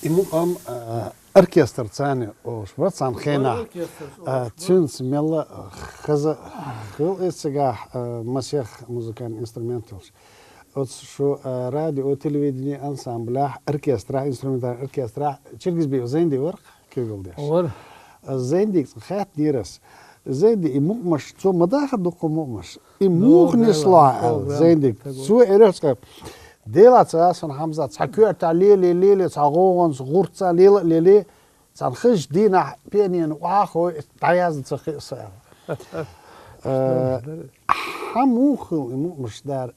إمام أركستر ثاني وشبات صان خينا تشين سميلا خزا خل إستجاح مسيخ موسيقان إنسترومنتالش شو راديو تلفزيوني أنسامبلاح أركسترا إنسترومنتال أركسترا تشيرجز بيو زين دي ورق كيقول ديش ور زين دي خات ديرس زين دي إمو مش شو مداخل دقو مش إمو نسلا زين دي شو إيرس ديلا تاسون حمزة تحكير تعليل ليلة تعغون صغورتا ليلة تنخش دينا بينين واخو تعياز تخي صار حموخ مش دار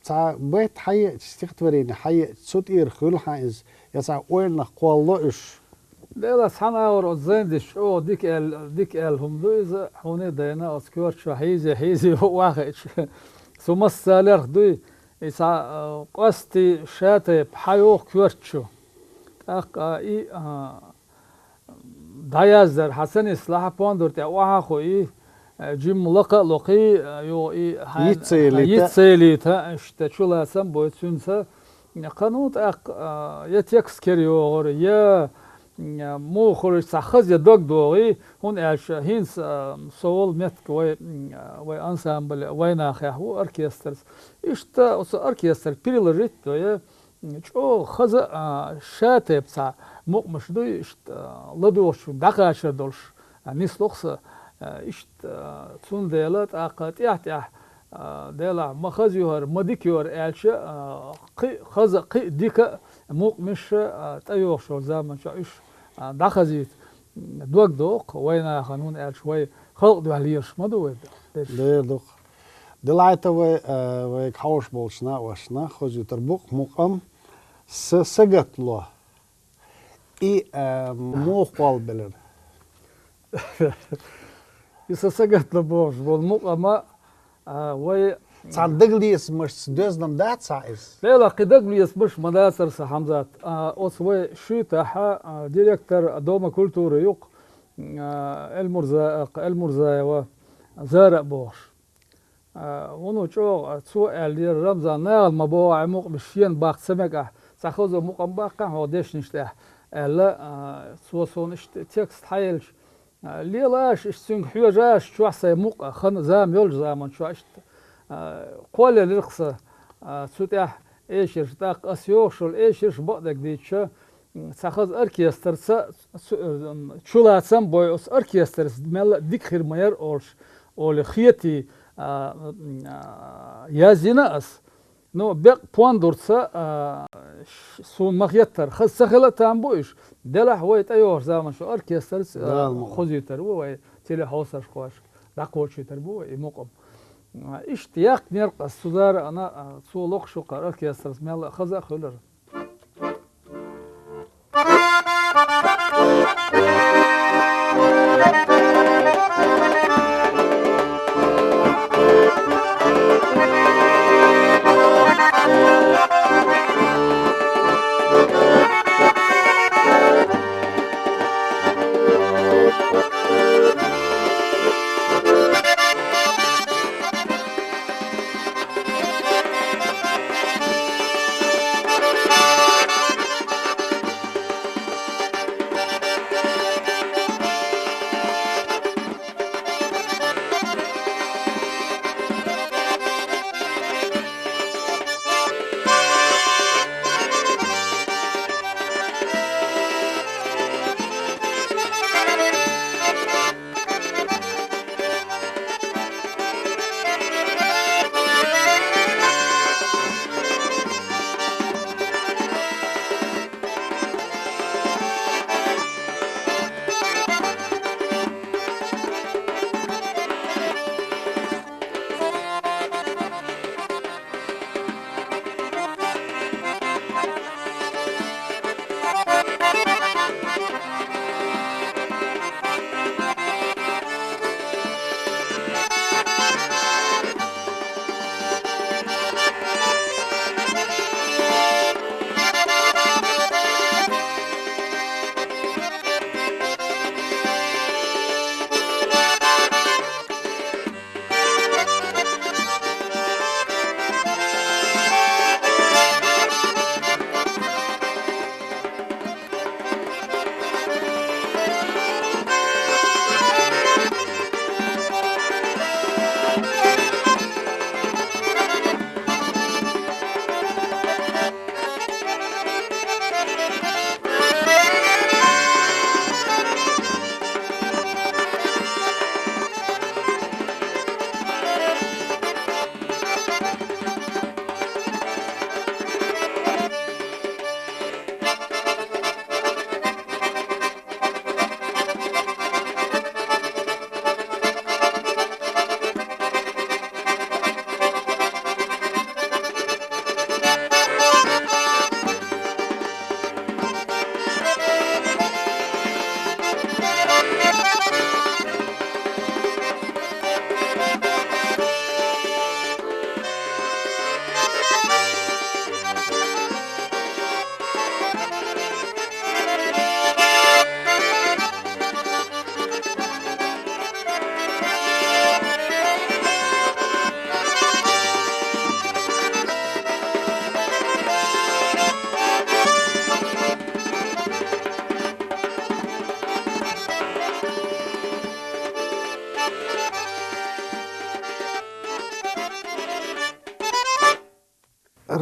تا بيت حي تستخدمين حي صوت إير خل حايز يسا وين قوالوش ديلا سحنا ور زين ديش او ديك هم دويز حوني دينا اسكور شو حيزي واخد ثم السالر دوي إذا قصدي شاتي بحيو كورتشو تاقي دايزر حسن إصلاح باندور تاوها خوي جيم لقي يو يتسيلي تا اشتشولا سم بوتسونسا قانوت يتيكس كريور يا مو خرج سخز يدق دوغي هون اش هينس سول متك وي انسامبل وينا خو اركسترز اشتا اركستر بيرلريت يا جو خز شاتب سا مو مش دو اشت لدوش دقاش دولش نيسلوخس اشت تون ديلات اقات يحت ديلا مخزيور مديكيور الش خز ديك مو مش تايوخ شو زمان شايش دخزيت دوق وين خانون شوي خلق دو عليش ما دو ده دوق دلعته و كحوش بولشنا وشنا خزي تربوق مقام سجت له اي مو قال بلد يسجت له بوش بول مقام و صدقليس مش دوزنم دات سايز لا قدقليس مش مداسر حمزات أصوي شو تاحا ديريكتور دوما كولتور يوق المرزاق وزارق بوش ونو شو سؤال دير رمزان نال ما بو عمق بشين باق سمك ساخذ مقام باق هو ديش نشتاح لا سوسون تكست حيلش ليلاش اشتنق حيوجاش شو حسي مق خن زام يولج زامن شو اشت قول الرقصة سوتح إيش يرتاق أسيوشل إيش بقدك ديتشا ساخذ أركيستر شولا سام بوي أس أركيستر مال ديك خير ماير أولش أول خيتي يازينا أس نو بق بواندورسا سون مخيتر خذ سخلة تامبويش دلح هويت أيوه زمان شو أركيستر خذيتر هو تيلي حوسر شقاش دقوش يتربو يمقم اشتياق نرقى السودار أنا سولوق شو قرأت كيستر مال خزا خلر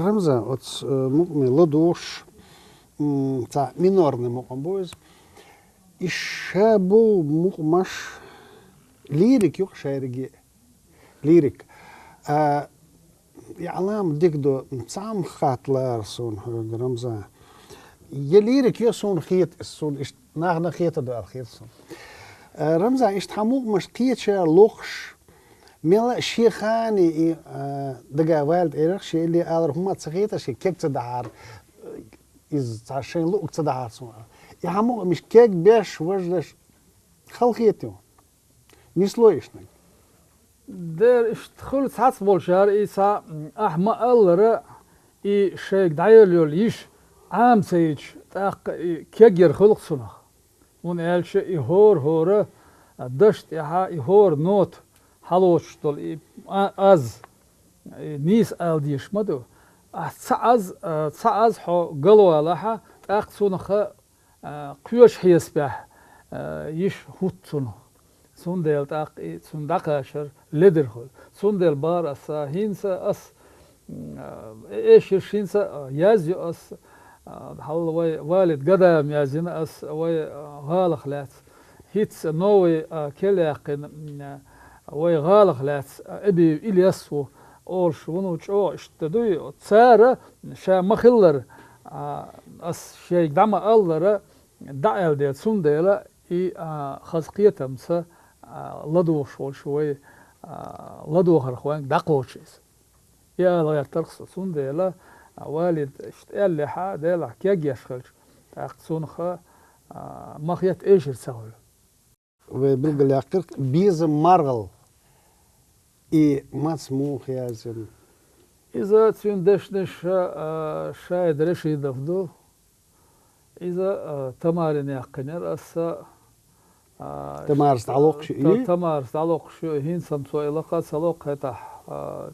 رمزة مقم لدوش تاع минорный مقم بوز الشابو مقمش ليريك يوق شايرجي ليريك يعلم ديك دو سام خاتلار سون رمزة يليريك يسون خيت السون إش ناخنا خيت دو الخيت سون رمزة إش تحموق مش قيت شا لوخش ملا شيخاني دقا والد إيرخ شي اللي قال هما تسخيتا شي كيك تدعار إز تعشين لوك تدعار سون يحموق مش كيك بيش وجدش خلقيتيو نيسلويشنك در اشتخل ساعات بولشار إيسا أحمى ألرا إي شيك دايليو ليش عام سيج تاق كيجر خلق سنخ ون ألش إي هورا دشت إي هور نوت حلوش دول إي أز نيس ألديش مدو تسعز حو قلوا لها تاق سنخ قيوش حيسبح يش هوت سنخ سوندل تاق سوندقاشر لدرخل سوندل بار أسا هينسا أس إيش يرشينسا يازي أس حول والد قدام يازين أس وي غالخ لات هيتس نوي كلاقن وي غالخ لات أبي إلياسو أول شونو تشو اشتدوي تسارة شا مخلر أس شيء دعم ألر دعال ديال سوندل إي خزقيتمسا لدوش شوي لدوخر خوان دقوشيس يا لا ترخص سون ديلا والد اشتقال لها ديلا كيج يشخلش تاقصون خا مخيت ايش يسوي وبالقل يقر بيز مرغل اي مسموح يا زين إذا تندشنش شايد رشيد دفدو إذا تمارين يقنر أسا تمارس تعلق شيء تمارس تعلق شيء هين سمسو إلاقات سلوق هتح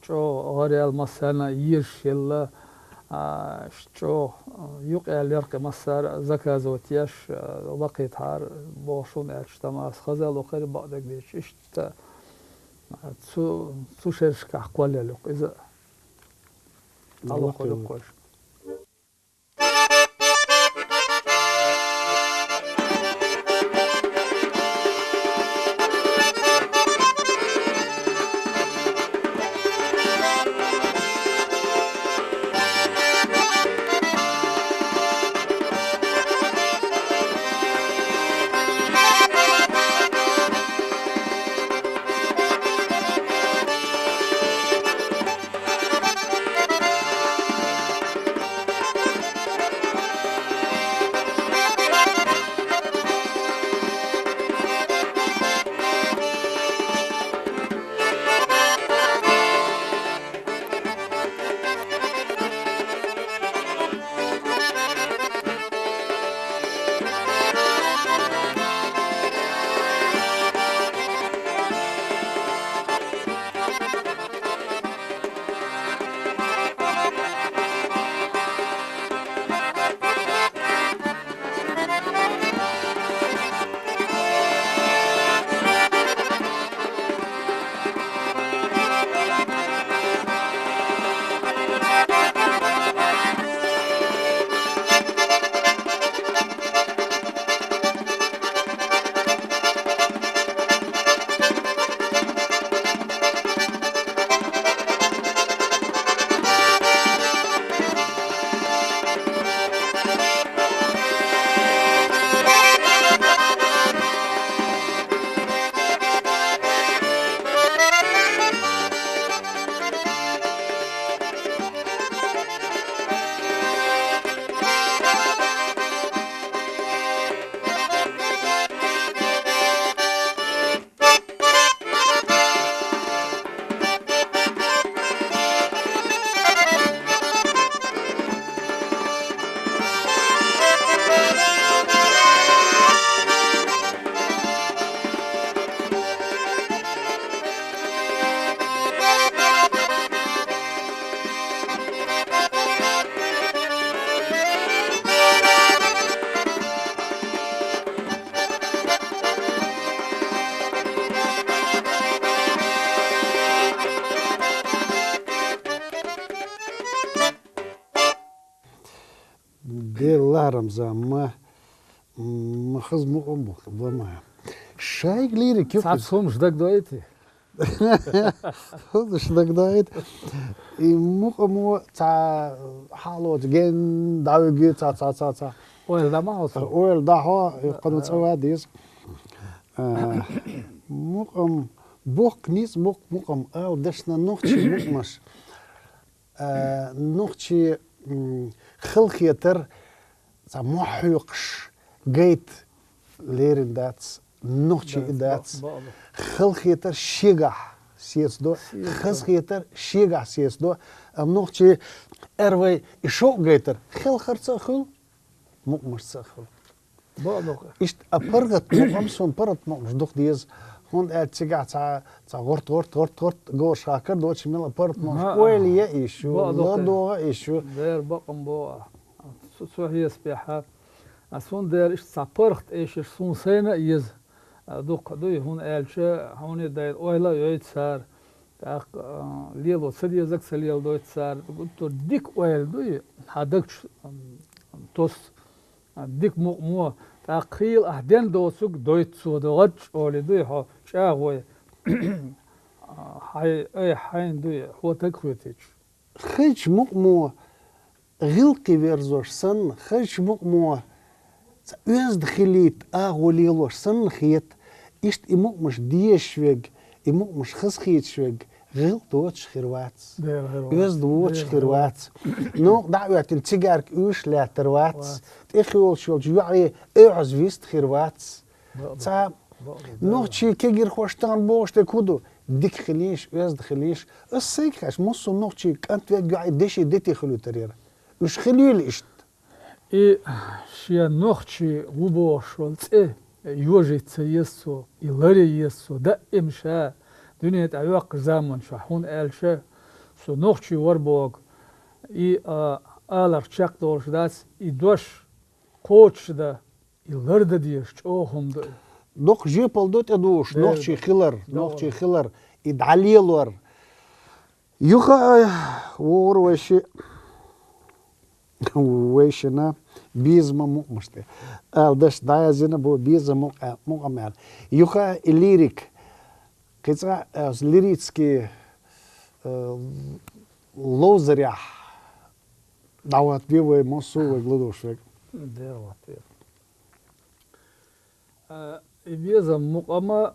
شو غريال مسانا يرشيلا شو يقال يرك مسار زكاة زوتياش لقيت هار بوشون أرش تمارس خزال وقريب بعدك ديش إشت تسو شرش كحقوال لك إذا تعلق لقوش رمزا ما خز مقم بما شاي غليري كيف ساعات صوم جدك دويتي خذش دك دايت مقم تاع حالوت جن داوي تا وين لا ما هو صوم ويل دا هو قد تسوى ديس مقم بوك نيس مقم او دشنا نوختي مقمش نوختي خلقيتر تا محيقش جيت ليرن داتس نوختي داتس خلقيتر شيغح سيسدو خلقيتر شيغح سيسدو نوختي اروي شو جيتر خلقرت خل مقمش سخل إشت أبرغت مقام سون برت مقمش دوخ ديز هون أتسجع تا غرت جور شاكر دوتش ميلا برت مقمش ويلي يأيشو لا دوغا إيشو دير بقم بو سو هي سبيحة سون دير إشت سابرغت إيش سون سينا يز دوق دوي هون ألشة هون دير أويلا يويت سار تاق ليلو سدي زك سليل دويت سار قلتو ديك أويل دوي هادكش توس ديك مو تقيل أهدن دوسك دويت سودغج أولي دوي هو شاغوي هاي أي حين دوي هو تكويتش خيش مقمو غلقي فيرزوش سن خيش مقمو أز دخليت أغوليلوش سن خيت إشت إمقمش ديش ويج إمقمش خس خيت شويج غلط دوتش خيرواتس أز دوتش خيرواتس نو دعوة التجارك أوش لا ترواتس إخوال شو جوعي أعز فيست خيرواتس تا نو شي كيجر خوشتان بوش تكودو ديك خليش أز دخليش السيكاش مصو نو شي كانت جوعي ديشي ديتي خلو ترير وش خليل إشت إيه شيا نوخشي وبوش والت يوجي تسيسو يلري يسو دا إمشا دنيا تعيق زمن شحون ألشة سو نوخشي وربوغ آلر شاق دولش داس دوش قوتش دا يلرد ديش أوهم دا دوخ جيبل دوت أدوش نوخشي خلر إدعاليلور يوخا وروشي ويشنا بيزما مقمشتي داش دايا زينا بو بيزما مقمال يوخا الليريك كيتسا ليريتسكي لوزريح دعوات بيوي موسو ويقلدوش دير بيزما مقما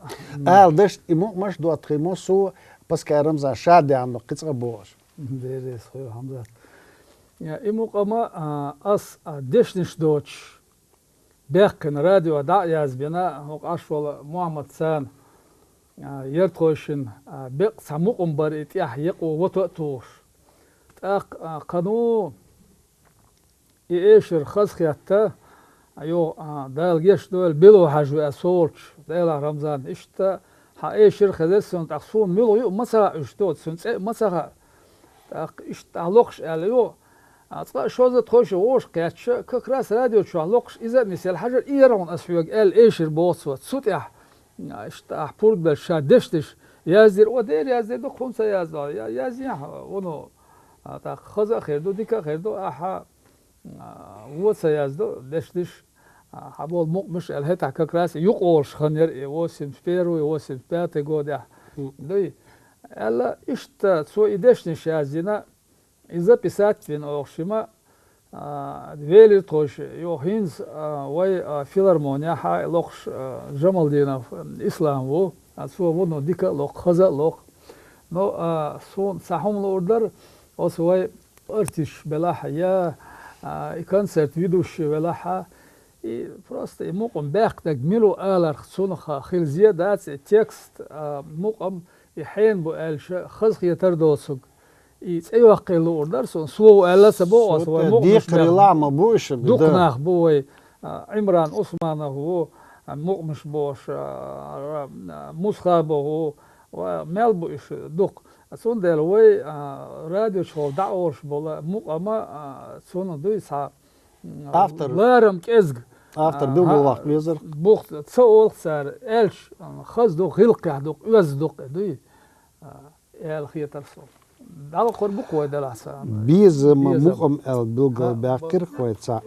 داش مقمش دوات خي موسو بس كرمزا شادي عنده كيتسا بوش دير صحيح حمزة يا إمقما دشنش دوتش بيقن راديو دا يازبنا هوق أشوال محمد سان يرتوشن بيق سمقم بريت يحيق وتوتوش تاق قانو إيشر خزخياتا يو دال جيش دول بلو حجو أسولش دال رمضان إشتا إيشر خزسون تقصون ملو يو مسا إشتوت سنت مسا تاق إشتالوخش أليو أطلع شوزة تخش ووش قياتش كراس راديو شو لوقش إذا مثل حجر إيرون أسويق إيشر بوصوت سوتيح إشتاح بورد بالشا دشتش يازير ودير يازير دو خمسة يازدار يازيح ونو خزا خيردو ديكا خيردو أحا وصا يازدو دشتش حبول مقمش الهتا كراس يقوش خنير يوسم سبيرو يوسم باتي قودح دوي ألا إشتا سو إدشنش يازينا إذا بسات فين أوشيما دويلي توش يوهينز واي فيلارمونيا حا لوخش جمال دينا إسلام و سو ونو ديكا لوخ خزا لوخ نو سون ساحوم الأوردر أوس واي ارتش بلاحة يا كونسرت فيدوش بلاحة просто مقم باق تجملو آلر سونخ خيل زيادات تكست مقم يحين بو آلش خزخ يتردوسق أيوة قيلو درسون سو ألا سبوا سو ديق رلا ما بوش دقناخ بوي عمران عثمان هو مقمش بوش مسخاب هو ومال بوش دق سون دلوي راديو شو دعورش بولا مقما سون دوي سا لارم كزق after dubbel wacht bezig bocht تسول صار إلش خز دق خلق دق وز دق دوي إل خيتر صو دال قرب قوي دل حسن بيز مقم البلغ باكر خويتسا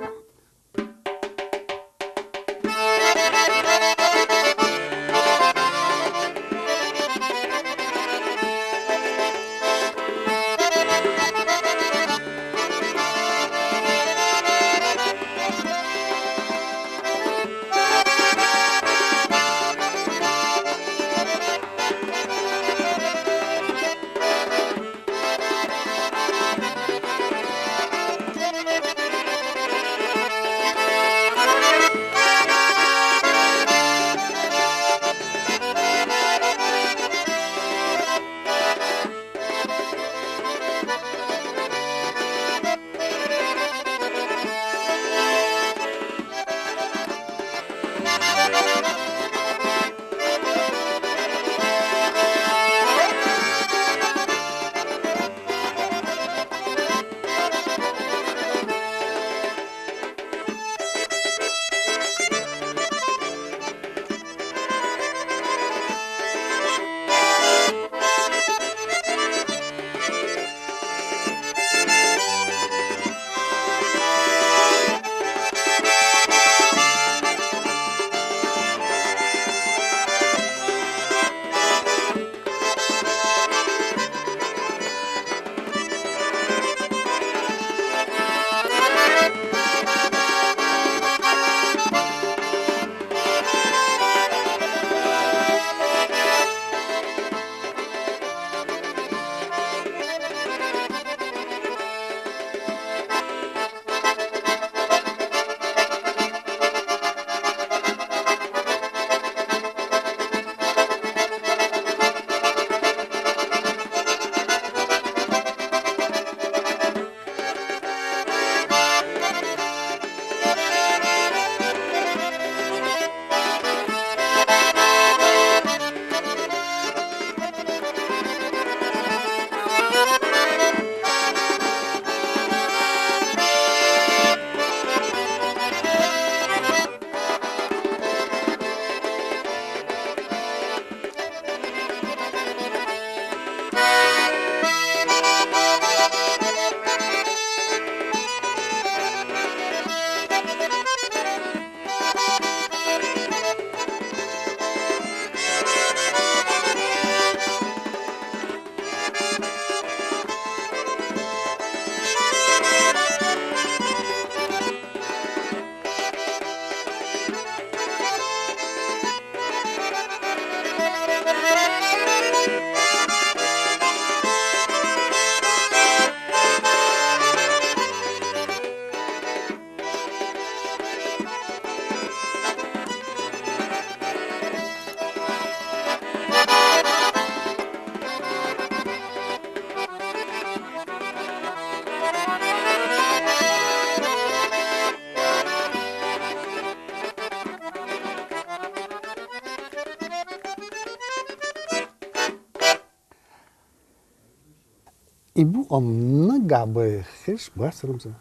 И мукам нагабы хеш бас рамза.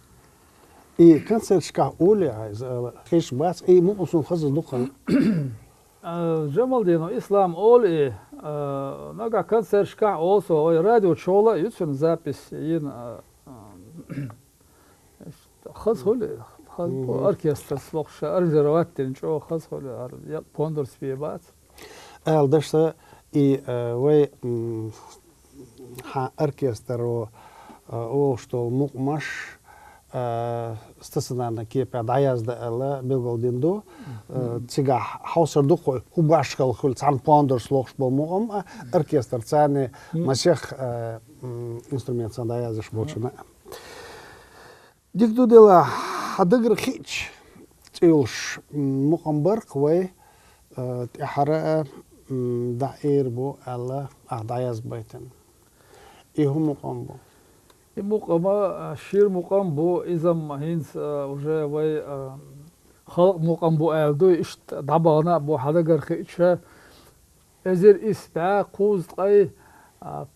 И канцер шка оля хеш бас и мукам сон хаза духан. Джамал дino ислам оли нага канцер шка also ой радио чола ютсун запись ин хаз холи хаз оркестр слухша аржероваттин чо хаз холи я пондор спевать. Дашта и вай оркестр о что мукмаш стационарно кепа даязда ала белголдиндо цига хаусар духой хубашкал хул цан пондор слухш болмугам оркестр цане масех инструмент сан даязыш болчуна дикду дела хадыгр хич тилш мукамбар квай تحرق دائر بو الله أعدايز بيتن إيه مقام بو مقام شير مقام بو إذا ما هينس وجا وي خلق مقام بو ألدو إشت دبانا بو حدا قرخيشة أزر إسبع قوز قاي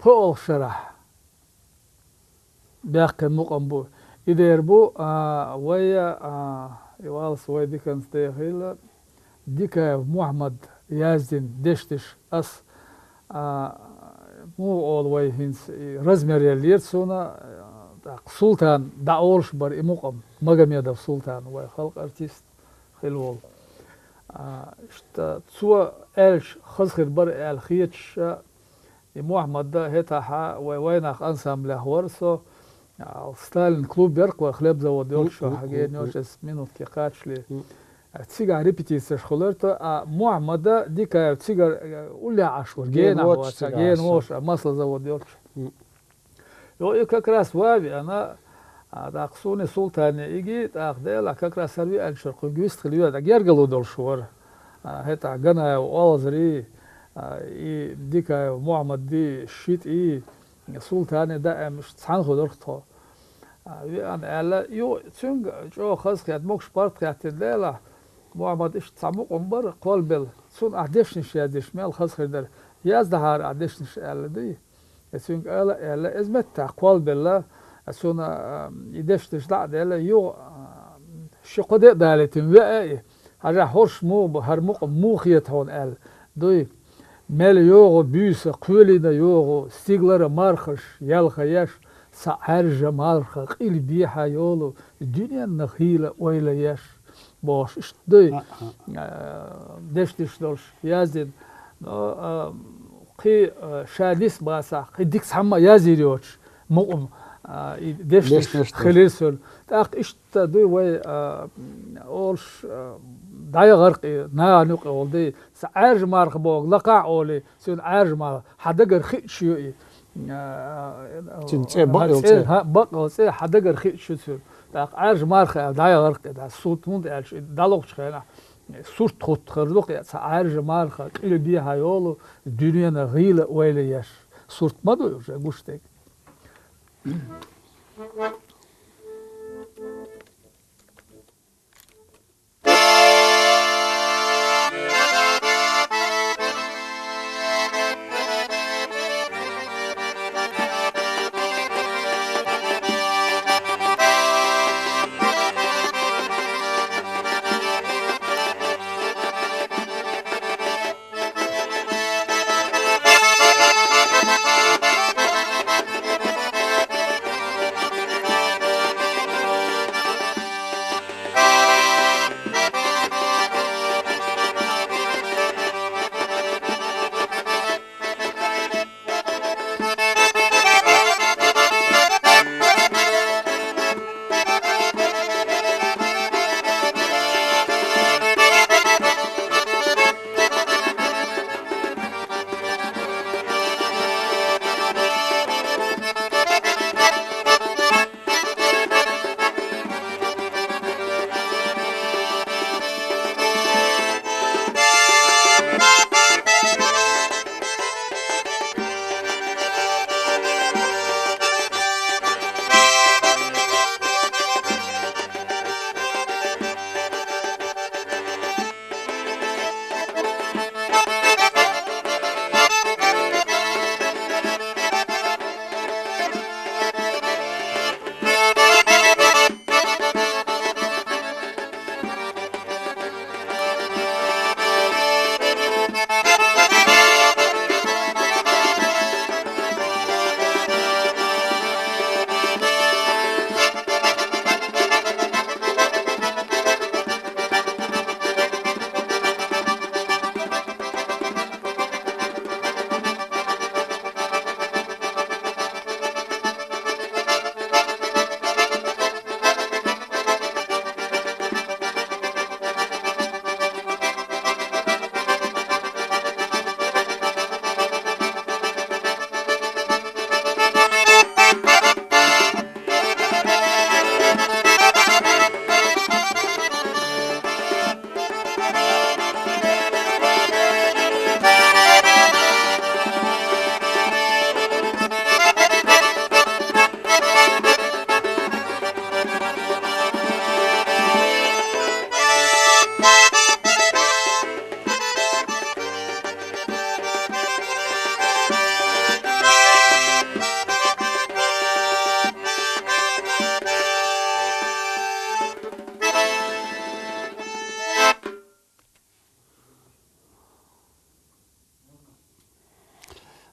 بول شرح باقي مقام بو إذا بو ويا يوالس وي دي كان ستيخيل ديكا محمد يازدين دشتش أس مو all way هنس رزمر يلير سونا سلطان داولش بر إمقام مجمع سلطان وي خلق أرتيست خلول اشتا تسوى ألش خزخر بر الخيتش محمد ده هتا ويناخ أنسام لهورسو ستالين كلوب بيرك وخلاب زود يولشو حاجين يوشس منوت كي قاتشلي تسيجا ريبيتيس شخولرتا محمد ديكا تسيجا ولا عشور جينا وش مصل زود يولش يو كراس وابي أنا داقصوني سلطان يجي تأخذ كراس سربي الشرق جوست خليه دا جرجلو دول شور هتا جنا والزري ديكا محمد دي شيت سلطان دا مش تصان خدرته أنا ألا يو تونج جو خاص كات موكش بارت كات ديلا محمد إيش تصمق عمر قلبل سون أحدش نشيادش مال خاص خدر يازدهار أحدش نشيال دي تونج ألا إزمت قلبل سون يدش تشلع ديلا يو شقدة دالتين وعي هذا حرش مو هرمق موخيت هون أل دوي مال يوغو بيس قولنا يوغو ستيغلر مارخش يالخياش سعرج مارخ قيل بيها يولو الدنيا النخيلة ويلا ياش باش اشتدي دشتش دولش يازين قي شاديس باسا قي ديكس حما يازيريوش مقم دشتش خليسول تاق اشتدي وي اولش داي غرقي نانوق اولدي سعرج مارخ بوغ لقاع اولي سون عرج مارخ حدقر خيشيو بقى حدا قرخي شو تسوي عارج مارخ داي غرق دا صوت مون دالوق شخنا صوت خط خردوق عارج مارخ قيل بيها يولو الدنيا غيله ويلا ياش صوت ما دو غوشتك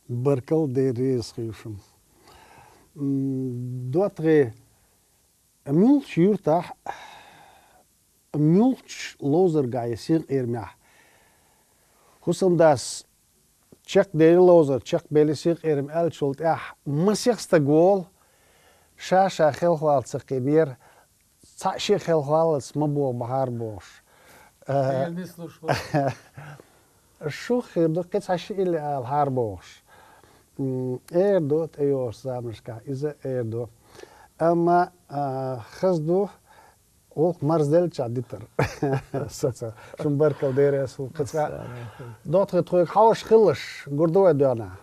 Barkal de reisgeusum. Dotre mulch jurta mulch lozer gaje sir ermia. Husam das check de lozer check beli sir erm elchult masixsta goal shasha khilwal tsqibir tsashi khilwal smabo bahar bosh. Шо хердо кецаши или ал харбош. Эрдо теор самышка иза эрдо. Ама хаздо ол марзел чадитер. Саца шумбар калдерес кеца. Дот ретрук хауш хилш гордо дана.